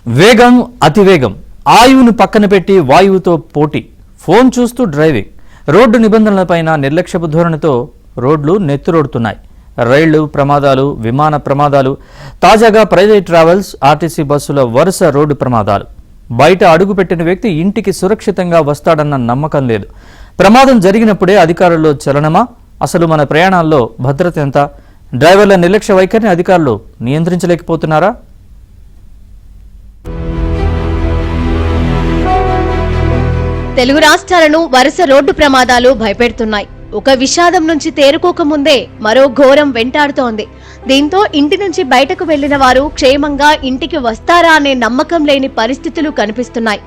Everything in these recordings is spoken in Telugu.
వేగం అతివేగం, ఆయువును పక్కన పెట్టి వాయువుతో పోటీ, ఫోన్ చూస్తూ డ్రైవింగ్, రోడ్డు నిబంధనలపైన నిర్లక్ష్యపు ధోరణితో రోడ్లు నెత్తురోడుతున్నాయి. రైళ్లు ప్రమాదాలు, విమాన ప్రమాదాలు, తాజాగా ప్రైవేట్ ట్రావెల్స్, ఆర్టీసీ బస్సుల వరుస రోడ్డు ప్రమాదాలు. బయట అడుగుపెట్టిన వ్యక్తి ఇంటికి సురక్షితంగా వస్తాడన్న నమ్మకం లేదు. ప్రమాదం జరిగినప్పుడే అధికారుల్లో చలనమా? అసలు మన ప్రయాణాల్లో భద్రత ఎంత? డ్రైవర్ల నిర్లక్ష్య వైఖరిని అధికారులు నియంత్రించలేకపోతున్నారా? తెలుగు రాష్ట్రాలను వరుస రోడ్డు ప్రమాదాలు భయపెడుతున్నాయి. ఒక విషాదం నుంచి తేరుకోకముందే మరో ఘోరం వెంటాడుతోంది. దీంతో ఇంటి నుంచి బయటకు వెళ్లిన వారు క్షేమంగా ఇంటికి వస్తారా అనే నమ్మకం లేని పరిస్థితులు కనిపిస్తున్నాయి.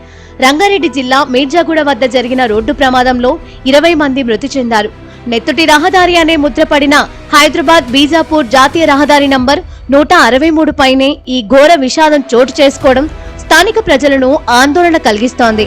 రంగారెడ్డి జిల్లా మీర్జాగూడ వద్ద జరిగిన రోడ్డు ప్రమాదంలో 20 మంది మృతి చెందారు. నెత్తుటి రహదారి అనే ముద్రపడిన హైదరాబాద్ బీజాపూర్ జాతీయ రహదారి నంబర్ 163 పైనే ఈ ఘోర విషాదం చోటు చేసుకోవడం స్థానిక ప్రజలను ఆందోళన కలిగిస్తోంది.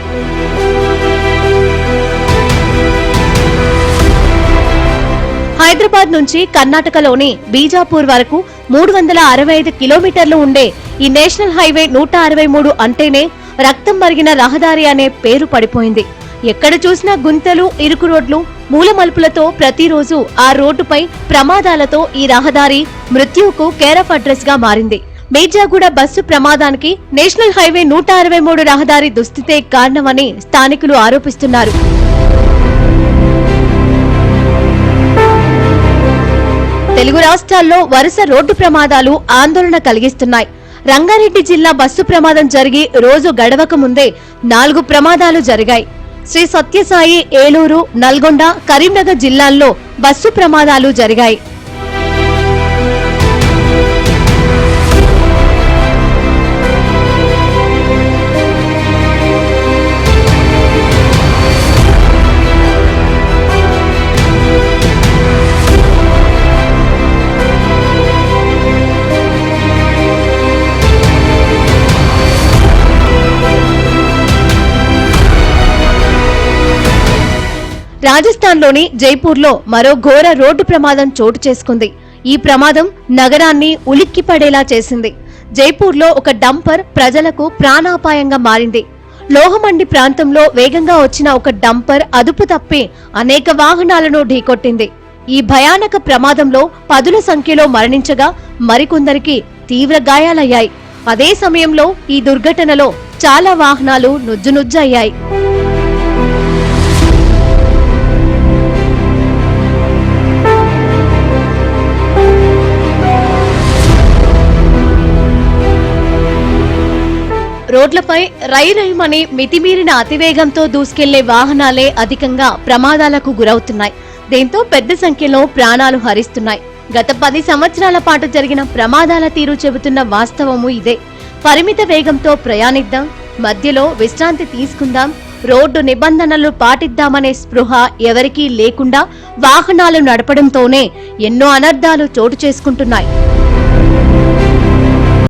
హైదరాబాద్ నుంచి కర్ణాటకలోని బీజాపూర్ వరకు 365 కిలోమీటర్లు ఉండే ఈ నేషనల్ హైవే 163 అంటేనే రక్తం మరిగిన రహదారి అనే పేరు పడిపోయింది. ఎక్కడ చూసినా గుంతలు, ఇరుకు రోడ్లు, మూలమలుపులతో ప్రతిరోజు ఆ రోడ్డుపై ప్రమాదాలతో ఈ రహదారి మృత్యువుకు కేర్ ఆఫ్ అడ్రస్ గా మారింది. మీర్జాగూడ బస్సు ప్రమాదానికి నేషనల్ హైవే 163 రహదారి దుస్థితే కారణమని స్థానికులు ఆరోపిస్తున్నారు. తెలుగు రాష్ట్రాల్లో వరుస రోడ్డు ప్రమాదాలు ఆందోళన కలిగిస్తున్నాయి. రంగారెడ్డి జిల్లా బస్సు ప్రమాదం జరిగి రోజు గడవక ముందే 4 ప్రమాదాలు జరిగాయి. శ్రీ సత్యసాయి, ఏలూరు, నల్గొండ, కరీంనగర్ జిల్లాల్లో బస్సు ప్రమాదాలు జరిగాయి. రాజస్థాన్లోని జైపూర్లో మరో ఘోర రోడ్డు ప్రమాదం చోటు చేసుకుంది. ఈ ప్రమాదం నగరాన్ని ఉలిక్కిపడేలా చేసింది. జైపూర్లో ఒక డంపర్ ప్రజలకు ప్రాణాపాయంగా మారింది. లోహమండి ప్రాంతంలో వేగంగా వచ్చిన ఒక డంపర్ అదుపు తప్పి అనేక వాహనాలను ఢీకొట్టింది. ఈ భయానక ప్రమాదంలో 10ల సంఖ్యలో మరణించగా మరికొందరికి తీవ్ర గాయాలయ్యాయి. అదే సమయంలో ఈ దుర్ఘటనలో చాలా వాహనాలు నుజ్జునుజ్జయ్యాయి. రోడ్లపై రైమని మితిమీరిన అతివేగంతో దూసుకెళ్లే వాహనాలే అధికంగా ప్రమాదాలకు గురవుతున్నాయి. దీంతో పెద్ద సంఖ్యలో ప్రాణాలు హరిస్తున్నాయి. గత 10 సంవత్సరాల పాటు జరిగిన ప్రమాదాల తీరు చెబుతున్న వాస్తవము ఇదే. పరిమిత వేగంతో ప్రయాణిద్దాం, మధ్యలో విశ్రాంతి తీసుకుందాం, రోడ్డు నిబంధనలు పాటిద్దామనే స్పృహ ఎవరికీ లేకుండా వాహనాలు నడపడంతోనే ఎన్నో అనర్థాలు చోటు చేసుకుంటున్నాయి.